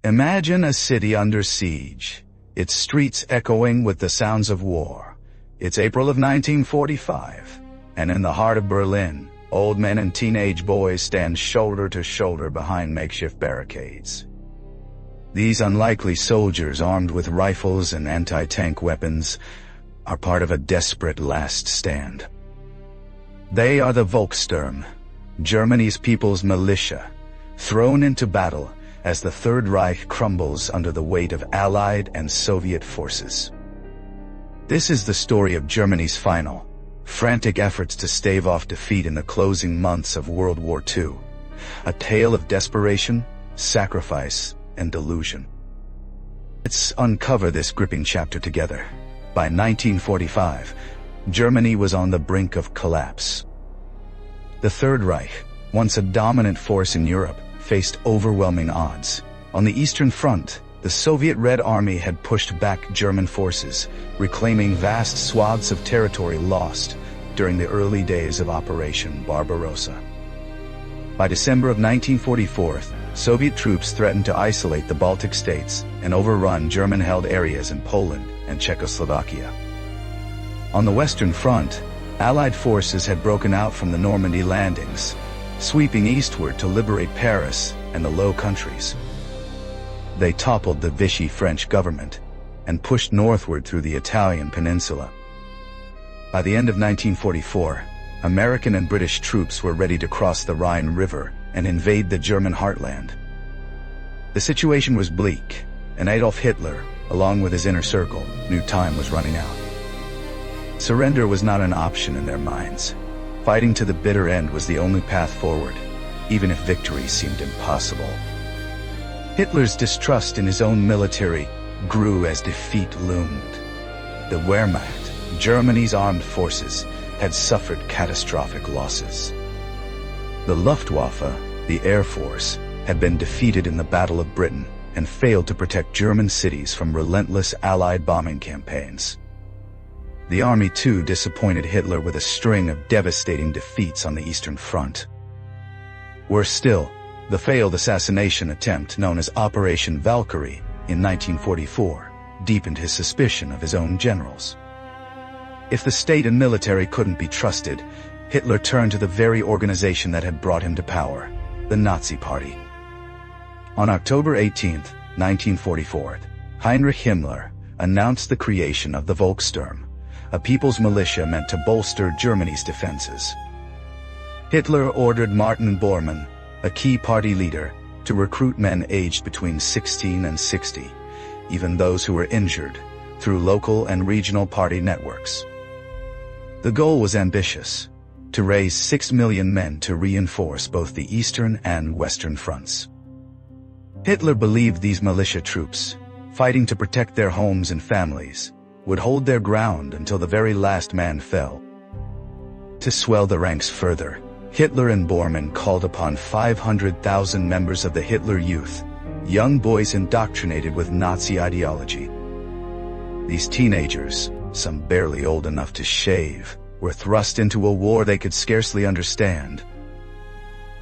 Imagine a city under siege, its streets echoing with the sounds of war. It's April of 1945, and in the heart of Berlin, old men and teenage boys stand shoulder to shoulder behind makeshift barricades. These unlikely soldiers, armed with rifles and anti-tank weapons, are part of a desperate last stand. They are the Volkssturm, Germany's people's militia, thrown into battle as the Third Reich crumbles under the weight of Allied and Soviet forces. This is the story of Germany's final, frantic efforts to stave off defeat in the closing months of World War II, a tale of desperation, sacrifice, and delusion. Let's uncover this gripping chapter together. By 1945, Germany was on the brink of collapse. The Third Reich, once a dominant force in Europe, faced overwhelming odds. On the Eastern Front, the Soviet Red Army had pushed back German forces, reclaiming vast swaths of territory lost during the early days of Operation Barbarossa. By December of 1944, Soviet troops threatened to isolate the Baltic states and overrun German-held areas in Poland and Czechoslovakia. On the Western Front, Allied forces had broken out from the Normandy landings, sweeping eastward to liberate Paris and the Low Countries. They toppled the Vichy French government and pushed northward through the Italian peninsula. By the end of 1944, American and British troops were ready to cross the Rhine River and invade the German heartland. The situation was bleak, and Adolf Hitler, along with his inner circle, knew time was running out. Surrender was not an option in their minds. Fighting to the bitter end was the only path forward, even if victory seemed impossible. Hitler's distrust in his own military grew as defeat loomed. The Wehrmacht, Germany's armed forces, had suffered catastrophic losses. The Luftwaffe, the Air Force, had been defeated in the Battle of Britain and failed to protect German cities from relentless Allied bombing campaigns. The Army too disappointed Hitler with a string of devastating defeats on the Eastern Front. Worse still, the failed assassination attempt known as Operation Valkyrie in 1944 deepened his suspicion of his own generals. If the state and military couldn't be trusted, Hitler turned to the very organization that had brought him to power, the Nazi Party. On October 18, 1944, Heinrich Himmler announced the creation of the Volkssturm, a people's militia meant to bolster Germany's defenses. Hitler ordered Martin Bormann, a key party leader, to recruit men aged between 16 and 60, even those who were injured, through local and regional party networks. The goal was ambitious: to raise 6 million men to reinforce both the Eastern and Western fronts. Hitler believed these militia troops, fighting to protect their homes and families, would hold their ground until the very last man fell. To swell the ranks further, Hitler and Bormann called upon 500,000 members of the Hitler Youth, young boys indoctrinated with Nazi ideology. These teenagers, some barely old enough to shave, were thrust into a war they could scarcely understand.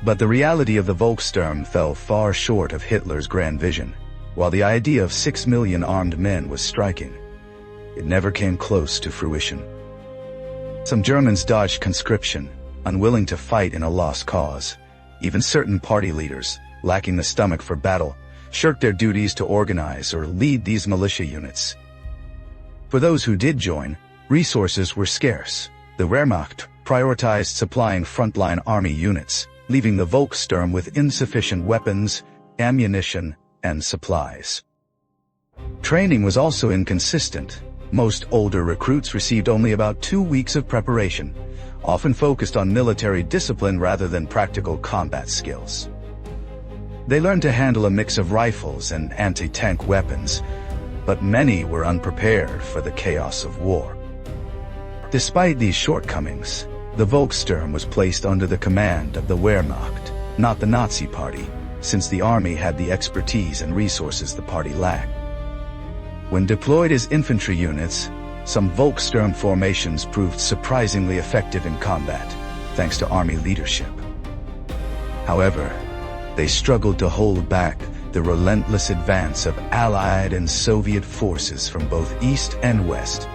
But the reality of the Volkssturm fell far short of Hitler's grand vision. While the idea of 6 million armed men was striking, it never came close to fruition. Some Germans dodged conscription, unwilling to fight in a lost cause. Even certain party leaders, lacking the stomach for battle, shirked their duties to organize or lead these militia units. For those who did join, resources were scarce. The Wehrmacht prioritized supplying frontline army units, leaving the Volkssturm with insufficient weapons, ammunition, and supplies. Training was also inconsistent. Most older recruits received only about 2 weeks of preparation, often focused on military discipline rather than practical combat skills. They learned to handle a mix of rifles and anti-tank weapons, but many were unprepared for the chaos of war. Despite these shortcomings, the Volkssturm was placed under the command of the Wehrmacht, not the Nazi Party, since the army had the expertise and resources the party lacked. When deployed as infantry units, some Volkssturm formations proved surprisingly effective in combat, thanks to army leadership. However, they struggled to hold back the relentless advance of Allied and Soviet forces from both east and west.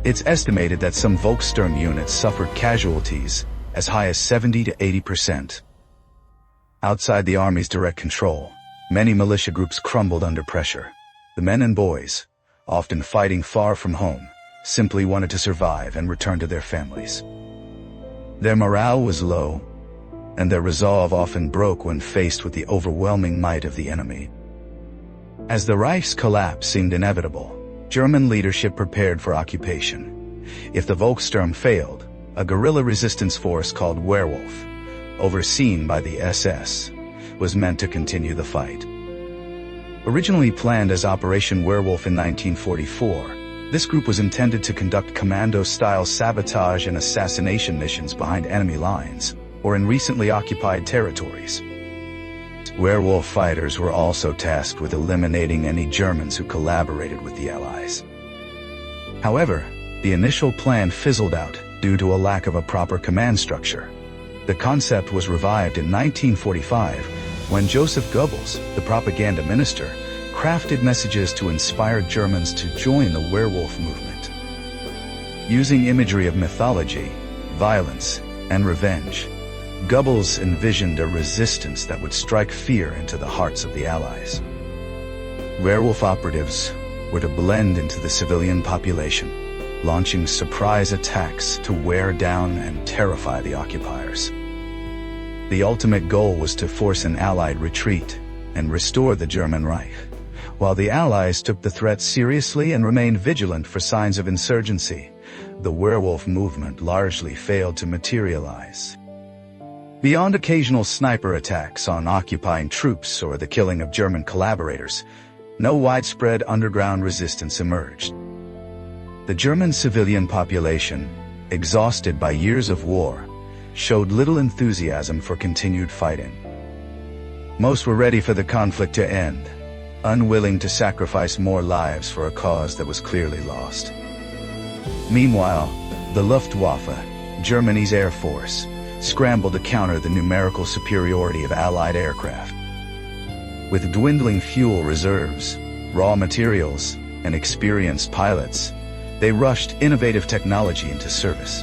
It's estimated that some Volkssturm units suffered casualties as high as 70 to 80%. Outside the army's direct control, many militia groups crumbled under pressure. The men and boys, often fighting far from home, simply wanted to survive and return to their families. Their morale was low, and their resolve often broke when faced with the overwhelming might of the enemy. As the Reich's collapse seemed inevitable, German leadership prepared for occupation. If the Volkssturm failed, a guerrilla resistance force called Werwolf, overseen by the SS, was meant to continue the fight. Originally planned as Operation Werwolf in 1944, this group was intended to conduct commando-style sabotage and assassination missions behind enemy lines or in recently occupied territories. Werwolf fighters were also tasked with eliminating any Germans who collaborated with the Allies. However, the initial plan fizzled out due to a lack of a proper command structure. The concept was revived in 1945 when Joseph Goebbels, the propaganda minister, crafted messages to inspire Germans to join the werewolf movement. Using imagery of mythology, violence, and revenge, Goebbels envisioned a resistance that would strike fear into the hearts of the Allies. Werewolf operatives were to blend into the civilian population, launching surprise attacks to wear down and terrify the occupiers. The ultimate goal was to force an Allied retreat and restore the German Reich, while the Allies took the threat seriously and remained vigilant for signs of insurgency. The werewolf movement largely failed to materialize. Beyond occasional sniper attacks on occupying troops or the killing of German collaborators, no widespread underground resistance emerged. The German civilian population, exhausted by years of war, showed little enthusiasm for continued fighting. Most were ready for the conflict to end, unwilling to sacrifice more lives for a cause that was clearly lost. Meanwhile, the Luftwaffe, Germany's air force, scrambled to counter the numerical superiority of Allied aircraft. With dwindling fuel reserves, raw materials, and experienced pilots, they rushed innovative technology into service.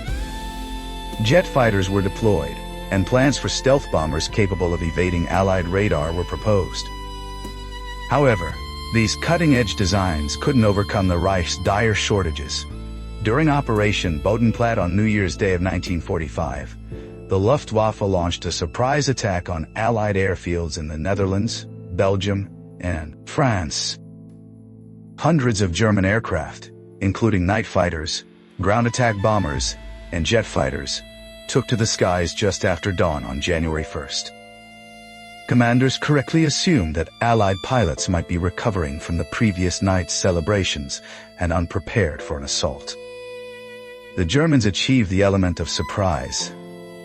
Jet fighters were deployed, and plans for stealth bombers capable of evading Allied radar were proposed. However, these cutting-edge designs couldn't overcome the Reich's dire shortages. During Operation Bodenplatte on New Year's Day of 1945, the Luftwaffe launched a surprise attack on Allied airfields in the Netherlands, Belgium, and France. Hundreds of German aircraft, including night fighters, ground attack bombers, and jet fighters, took to the skies just after dawn on January 1st. Commanders correctly assumed that Allied pilots might be recovering from the previous night's celebrations and unprepared for an assault. The Germans achieved the element of surprise,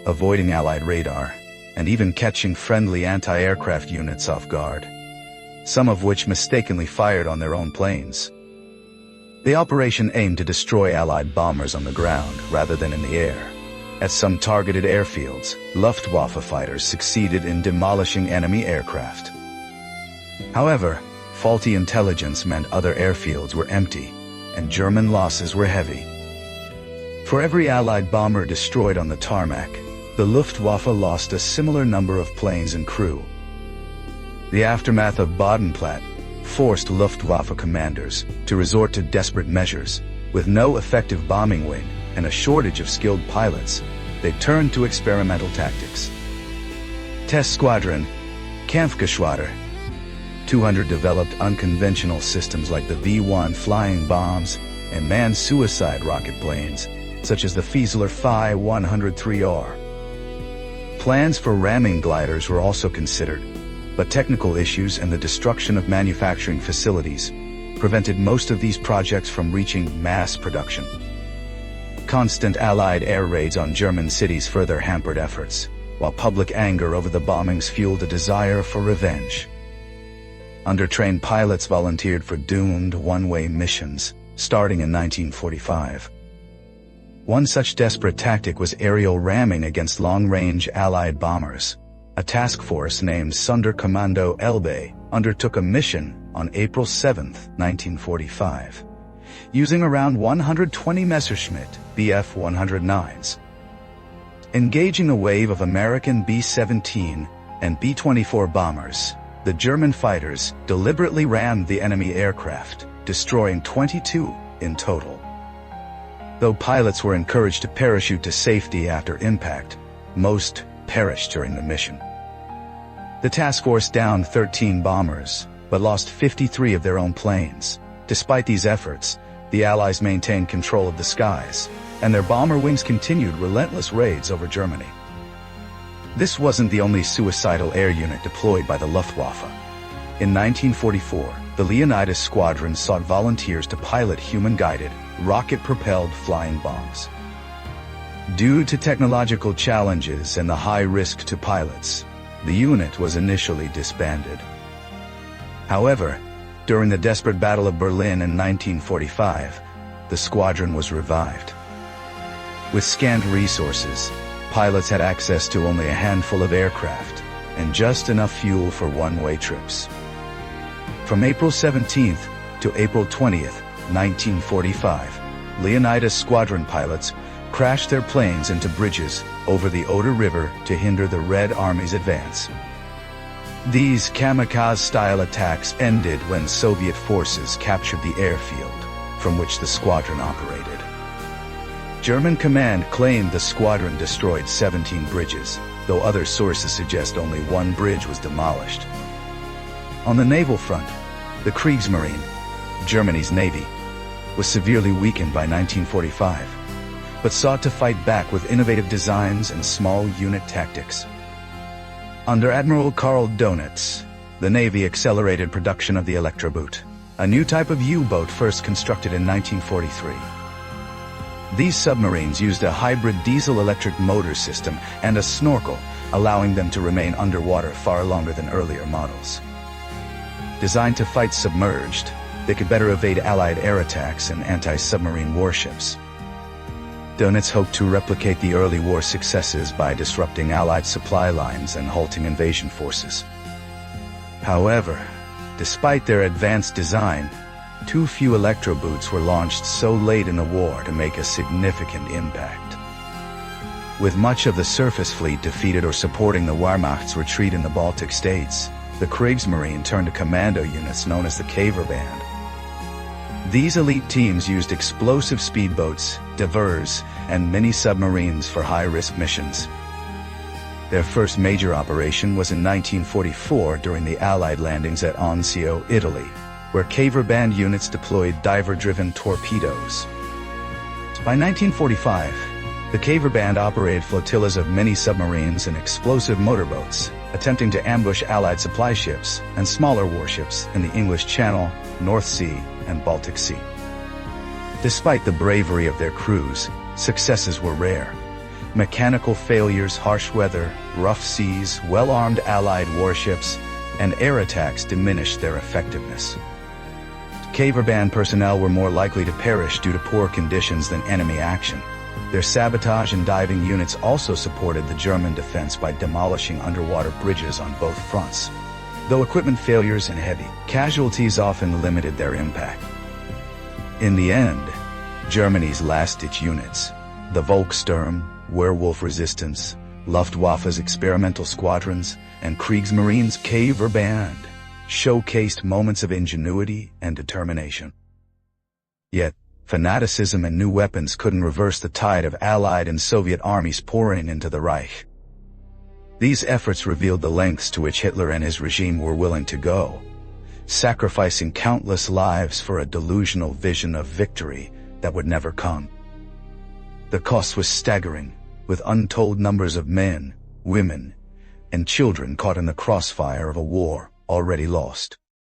avoiding Allied radar, and even catching friendly anti-aircraft units off guard, some of which mistakenly fired on their own planes. The operation aimed to destroy Allied bombers on the ground rather than in the air. At some targeted airfields, Luftwaffe fighters succeeded in demolishing enemy aircraft. However, faulty intelligence meant other airfields were empty, and German losses were heavy. For every Allied bomber destroyed on the tarmac, the Luftwaffe lost a similar number of planes and crew. The aftermath of Bodenplatte forced Luftwaffe commanders to resort to desperate measures. With no effective bombing wing and a shortage of skilled pilots, they turned to experimental tactics. Test Squadron, Kampfgeschwader. 200 developed unconventional systems like the V-1 flying bombs and manned suicide rocket planes, such as the Fieseler Phi 103R. Plans for ramming gliders were also considered, but technical issues and the destruction of manufacturing facilities prevented most of these projects from reaching mass production. Constant Allied air raids on German cities further hampered efforts, while public anger over the bombings fueled a desire for revenge. Undertrained pilots volunteered for doomed one-way missions, starting in 1945. One such desperate tactic was aerial ramming against long-range Allied bombers. a task force named Sonderkommando Elbe undertook a mission on April 7, 1945, using around 120 Messerschmitt Bf-109s. Engaging a wave of American B-17 and B-24 bombers, the German fighters deliberately rammed the enemy aircraft, destroying 22 in total. Though pilots were encouraged to parachute to safety after impact, most perished during the mission. The task force downed 13 bombers, but lost 53 of their own planes. Despite these efforts, the Allies maintained control of the skies, and their bomber wings continued relentless raids over Germany. This wasn't the only suicidal air unit deployed by the Luftwaffe. In 1944, the Leonidas Squadron sought volunteers to pilot human-guided, rocket-propelled flying bombs. Due to technological challenges and the high risk to pilots, the unit was initially disbanded. However, during the desperate Battle of Berlin in 1945, the squadron was revived. With scant resources, pilots had access to only a handful of aircraft and just enough fuel for one-way trips. From April 17th to April 20th, 1945, Leonidas Squadron pilots crashed their planes into bridges over the Oder River to hinder the Red Army's advance. These kamikaze-style attacks ended when Soviet forces captured the airfield from which the squadron operated. German command claimed the squadron destroyed 17 bridges, though other sources suggest only one bridge was demolished. On the naval front, the Kriegsmarine, Germany's navy, was severely weakened by 1945, but sought to fight back with innovative designs and small unit tactics. Under Admiral Karl Donitz, the Navy accelerated production of the Electroboot, a new type of U-boat first constructed in 1943. These submarines used a hybrid diesel-electric motor system and a snorkel, allowing them to remain underwater far longer than earlier models. Designed to fight submerged, they could better evade Allied air attacks and anti-submarine warships. Donitz hoped to replicate the early war successes by disrupting Allied supply lines and halting invasion forces. However, despite their advanced design, too few Electroboots were launched so late in the war to make a significant impact. With much of the surface fleet defeated or supporting the Wehrmacht's retreat in the Baltic states, the Kriegsmarine turned to commando units known as the K-Verband. These elite teams used explosive speedboats, divers, and mini-submarines for high-risk missions. Their first major operation was in 1944 during the Allied landings at Anzio, Italy, where K-Verband units deployed diver-driven torpedoes. By 1945, the K-Verband operated flotillas of mini-submarines and explosive motorboats, attempting to ambush Allied supply ships and smaller warships in the English Channel, North Sea, and Baltic Sea. Despite the bravery of their crews, successes were rare. Mechanical failures, harsh weather, rough seas, well-armed Allied warships, and air attacks diminished their effectiveness. K-Verband personnel were more likely to perish due to poor conditions than enemy action. Their sabotage and diving units also supported the German defense by demolishing underwater bridges on both fronts. Though equipment failures and heavy casualties often limited their impact. In the end, Germany's last-ditch units, the Volkssturm, Werwolf resistance, Luftwaffe's experimental squadrons, and Kriegsmarine's K-Verband, showcased moments of ingenuity and determination. Yet, fanaticism and new weapons couldn't reverse the tide of Allied and Soviet armies pouring into the Reich. These efforts revealed the lengths to which Hitler and his regime were willing to go, sacrificing countless lives for a delusional vision of victory that would never come. The cost was staggering, with untold numbers of men, women, and children caught in the crossfire of a war already lost.